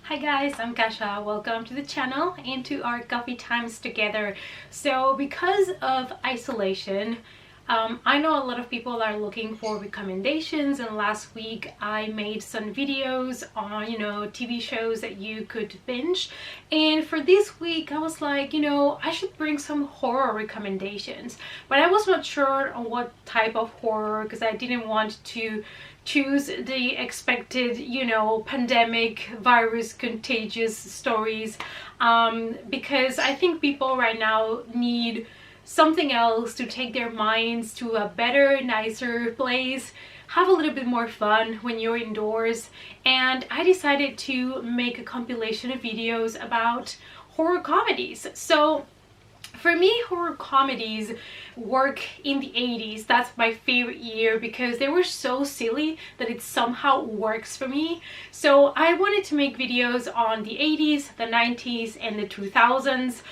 Hi guys, I'm Kasha. Welcome to the channel and to our coffee times together. So because of isolation, I know a lot of people are looking for recommendations, and last week I made some videos on, TV shows that you could binge. And for this week I was like, I should bring some horror recommendations, but I was not sure on what type of horror because I didn't want to choose the expected, pandemic virus contagious stories, because I think people right now need something else to take their minds to a better, nicer place, have a little bit more fun when you're indoors. And I decided to make a compilation of videos about horror comedies. So for me, horror comedies work in the 80s. That's my favorite year because they were so silly that it somehow works for me. So I wanted to make videos on the 80s, the 90s, and the 2000s.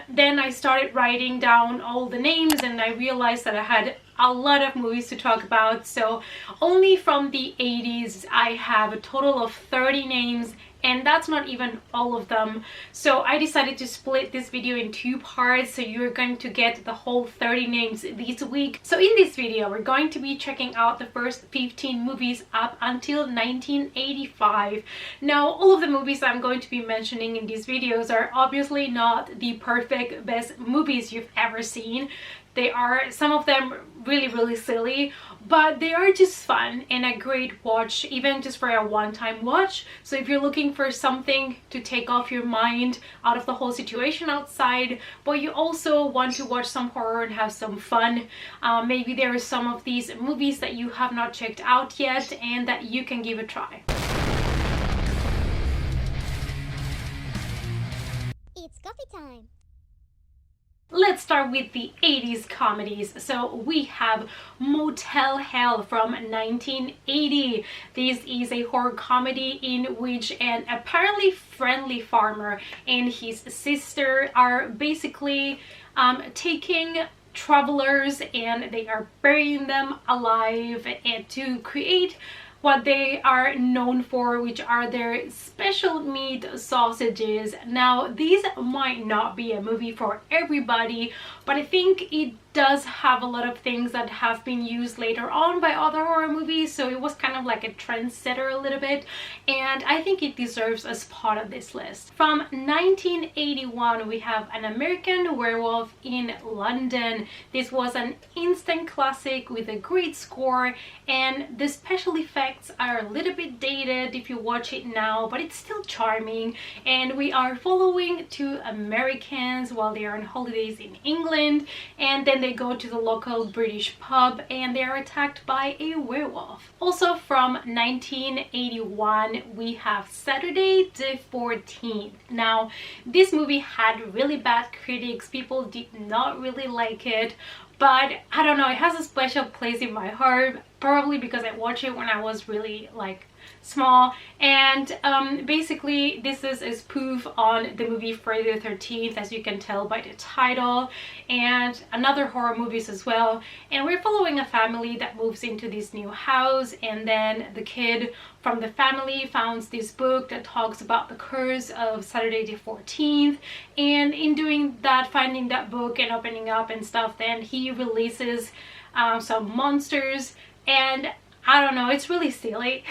Then I started writing down all the names and I realized that I had a lot of movies to talk about. So only from the 80s I have a total of 30 names, and that's not even all of them. So I decided to split this video in two parts, so you're going to get the whole 30 names this week. So in this video we're going to be checking out the first 15 movies up until 1985. Now all of the movies I'm going to be mentioning in these videos are obviously not the perfect best movies you've ever seen. They are, some of them, really silly, but they are just fun and a great watch, even just for a one-time watch. So if you're looking for something to take off your mind out of the whole situation outside, but you also want to watch some horror and have some fun, maybe there are some of these movies that you have not checked out yet and that you can give a try. It's coffee time. Let's start with the 80s comedies. So we have Motel Hell from 1980. This is a horror comedy in which an apparently friendly farmer and his sister are basically taking travelers and they are burying them alive and to create what they are known for, which are their special meat sausages. Now these might not be a movie for everybody, but I think it does have a lot of things that have been used later on by other horror movies, so it was kind of like a trendsetter a little bit, and I think it deserves a spot on this list. From 1981 we have An American Werewolf in London. This was an instant classic with a great score, and the special effects are a little bit dated if you watch it now, but it's still charming. And we are following two Americans while they are on holidays in England, and then they go to the local British pub and they are attacked by a werewolf. Also from 1981 we have Saturday the 14th. Now this movie had really bad critics, people did not really like it, but I don't know, it has a special place in my heart, probably because I watched it when I was really like small. And basically this is a spoof on the movie Friday the 13th, as you can tell by the title, and another horror movies as well. And we're following a family that moves into this new house, and then the kid from the family finds this book that talks about the curse of Saturday the 14th, and in doing that, finding that book and opening up and stuff, then he releases some monsters. And I don't know, it's really silly.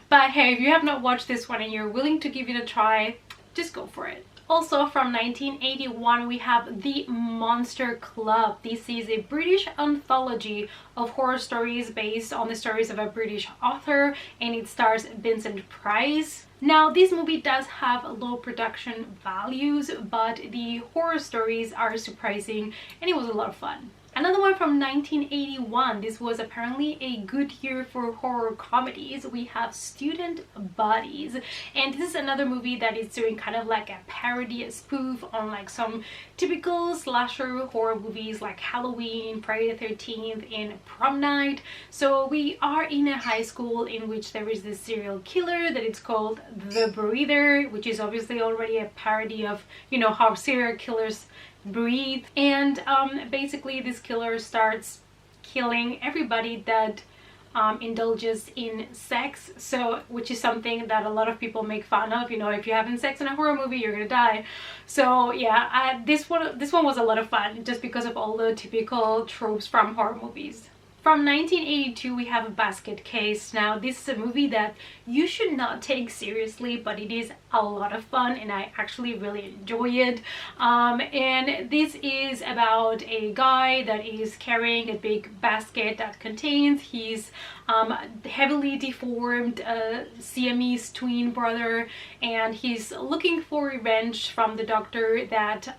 But hey, if you have not watched this one and you're willing to give it a try, just go for it. Also from 1981 we have The Monster Club. This is a British anthology of horror stories based on the stories of a British author, and it stars Vincent Price. Now this movie does have low production values, but the horror stories are surprising and it was a lot of fun. Another one from 1981, this was apparently a good year for horror comedies. We have Student Bodies, and this is another movie that is doing kind of like a parody, a spoof on like some typical slasher horror movies like Halloween, Friday the 13th, and Prom Night. So we are in a high school in which there is this serial killer that it's called The Breather, which is obviously already a parody of, how serial killers breathe. And basically this killer starts killing everybody that indulges in sex, so which is something that a lot of people make fun of. You know, if you're having sex in a horror movie, you're gonna die. So yeah, this one was a lot of fun just because of all the typical tropes from horror movies. From 1982, we have a Basket Case. Now, this is a movie that you should not take seriously, but it is a lot of fun and I actually really enjoy it. And this is about a guy that is carrying a big basket that contains his heavily deformed Siamese twin brother, and he's looking for revenge from the doctor that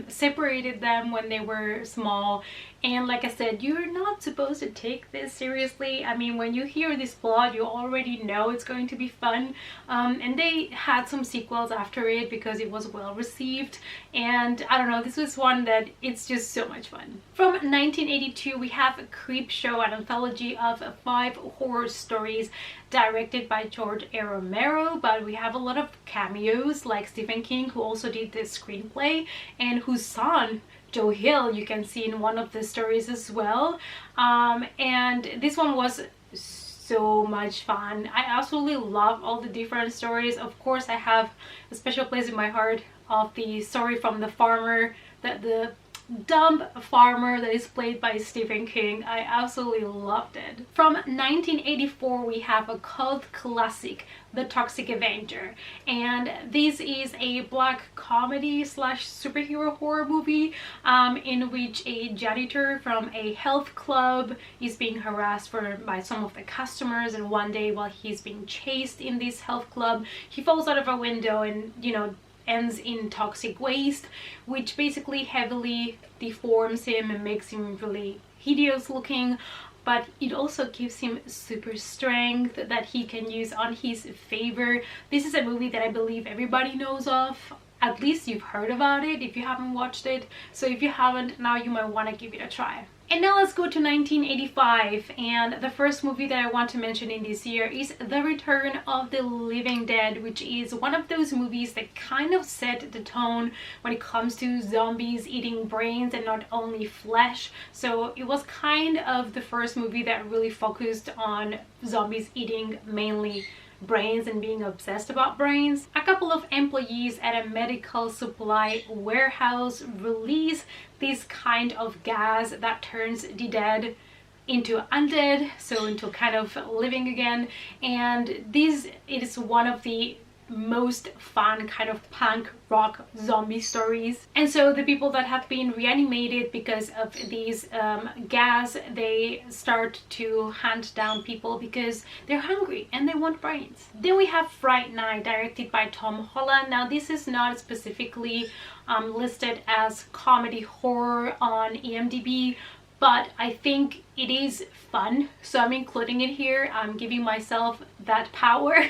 separated them when they were small. And like I said, you're not supposed to take this seriously. I mean, when you hear this plot, you already know it's going to be fun. And they had some sequels after it because it was well received. And I don't know, this was one that it's just so much fun. From 1982, we have Creepshow, an anthology of 5 horror stories directed by George A. Romero, but we have a lot of cameos like Stephen King, who also did the screenplay, and whose son Joe Hill you can see in one of the stories as well. And this one was so much fun. I absolutely love all the different stories. Of course, I have a special place in my heart of the story from the farmer, the dumb farmer that is played by Stephen King. I absolutely loved it. From 1984, we have a cult classic, The Toxic Avenger, and this is a black comedy slash superhero horror movie in which a janitor from a health club is being harassed by some of the customers, and one day while he's being chased in this health club, he falls out of a window and, you know, ends in toxic waste, which basically heavily deforms him and makes him really hideous looking, but it also gives him super strength that he can use on his favor. This is a movie that I believe everybody knows of. At least you've heard about it if you haven't watched it. So if you haven't, now you might want to give it a try. And now let's go to 1985, and the first movie that I want to mention in this year is The Return of the Living Dead, which is one of those movies that kind of set the tone when it comes to zombies eating brains and not only flesh. So it was kind of the first movie that really focused on zombies eating mainly brains and being obsessed about brains. A couple of employees at a medical supply warehouse release this kind of gas that turns the dead into undead, so into kind of living again. And this is one of the most fun kind of punk rock zombie stories. And so the people that have been reanimated because of these gas, they start to hunt down people because they're hungry and they want brains. Then we have Fright Night, directed by Tom Holland. Now this is not specifically listed as comedy horror on IMDb, but I think it is fun, so I'm including it here. I'm giving myself that power.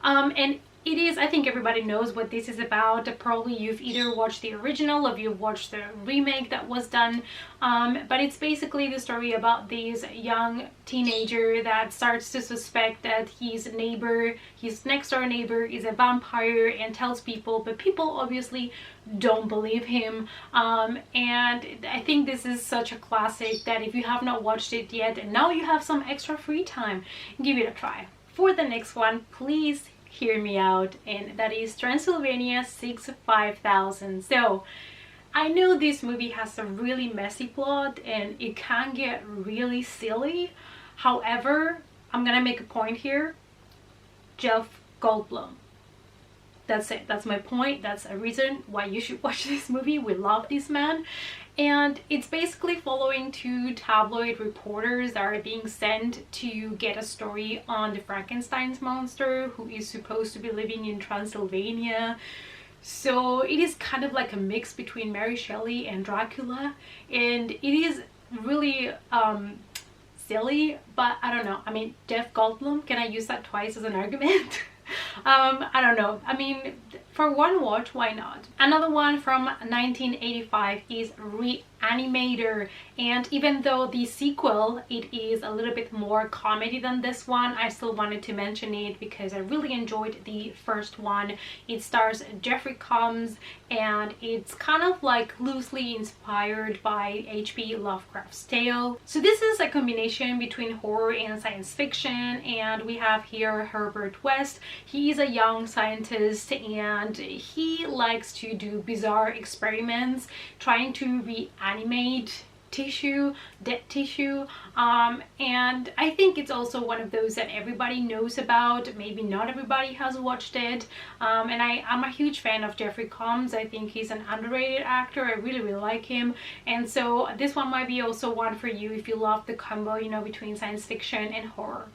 And it is, I think everybody knows what this is about. Probably you've either watched the original or you've watched the remake that was done. But it's basically the story about this young teenager that starts to suspect that his next door neighbor is a vampire and tells people, but people obviously don't believe him. And I think this is such a classic that if you have not watched it yet and now you have some extra free time, give it a try. For the next one, please hear me out, and that is Transylvania 65000. So I know this movie has a really messy plot and it can get really silly. However, I'm gonna make a point here. Jeff Goldblum. That's it. That's my point. That's a reason why you should watch this movie. We love this man. And it's basically following 2 tabloid reporters that are being sent to get a story on the Frankenstein's monster who is supposed to be living in Transylvania. So it is kind of like a mix between Mary Shelley and Dracula, and it is really silly, but I don't know. I mean, Jeff Goldblum, can I use that twice as an argument? I don't know. I mean, for one watch, why not? Another one from 1985 is ReAnimator, and even though the sequel, it is a little bit more comedy than this one, I still wanted to mention it because I really enjoyed the first one. It stars Jeffrey Combs, and it's kind of like loosely inspired by H.P. Lovecraft's tale. So this is a combination between horror and science fiction, and we have here Herbert West. He is a young scientist and he likes to do bizarre experiments trying to reanimate dead tissue, and I think it's also one of those that everybody knows about. Maybe not everybody has watched it, and I'm a huge fan of Jeffrey Combs. I think he's an underrated actor. I really like him, and so this one might be also one for you if you love the combo, you know, between science fiction and horror.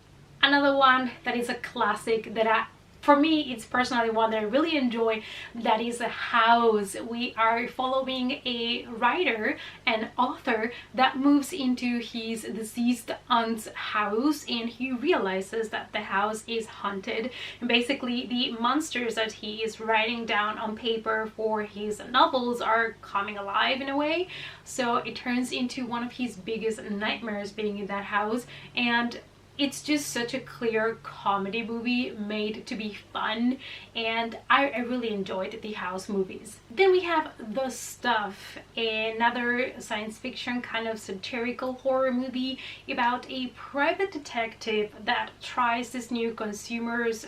Another one that is a classic that for me, it's personally one that I really enjoy, that is a house. We are following a writer, an author, that moves into his deceased aunt's house, and he realizes that the house is haunted. And basically, the monsters that he is writing down on paper for his novels are coming alive in a way. So it turns into one of his biggest nightmares being in that house, and it's just such a clear comedy movie made to be fun, and I really enjoyed the House movies. Then we have The Stuff, another science fiction kind of satirical horror movie about a private detective that tries this new consumer's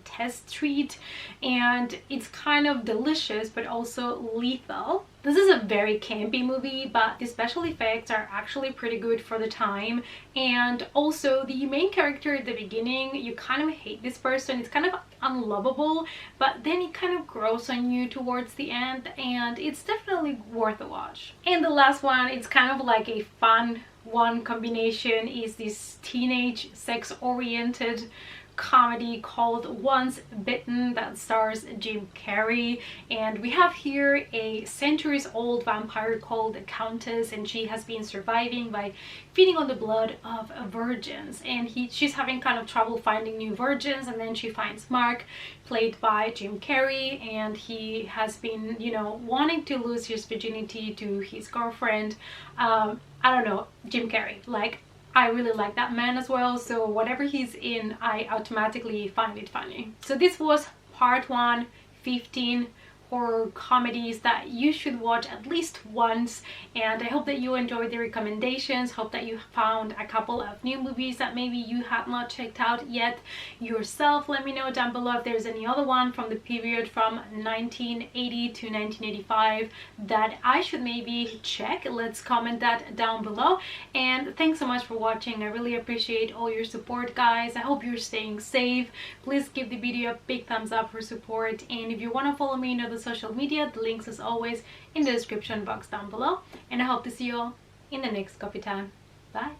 test treat, and it's kind of delicious but also lethal. This is a very campy movie, but the special effects are actually pretty good for the time, and also the main character at the beginning, you kind of hate this person. It's kind of unlovable, but then it kind of grows on you towards the end, and it's definitely worth a watch. And the last one, it's kind of like a fun one combination, is this teenage sex-oriented comedy called Once Bitten that stars Jim Carrey, and we have here a centuries-old vampire called the Countess, and she has been surviving by feeding on the blood of virgins, and she's having kind of trouble finding new virgins, and then she finds Mark, played by Jim Carrey, and he has been, you know, wanting to lose his virginity to his girlfriend. I don't know, Jim Carrey, like, I really like that man as well, so whatever he's in, I automatically find it funny. So this was part 1, 15 horror comedies that you should watch at least once, and I hope that you enjoyed the recommendations. Hope that you found a couple of new movies that maybe you have not checked out yet yourself. Let me know down below if there's any other one from the period from 1980 to 1985 that I should maybe check. Let's comment that down below, and thanks so much for watching. I really appreciate all your support, guys. I hope you're staying safe. Please give the video a big thumbs up for support, and if you want to follow me in other social media, the links as always in the description box down below, and I hope to see you all in the next coffee time. Bye.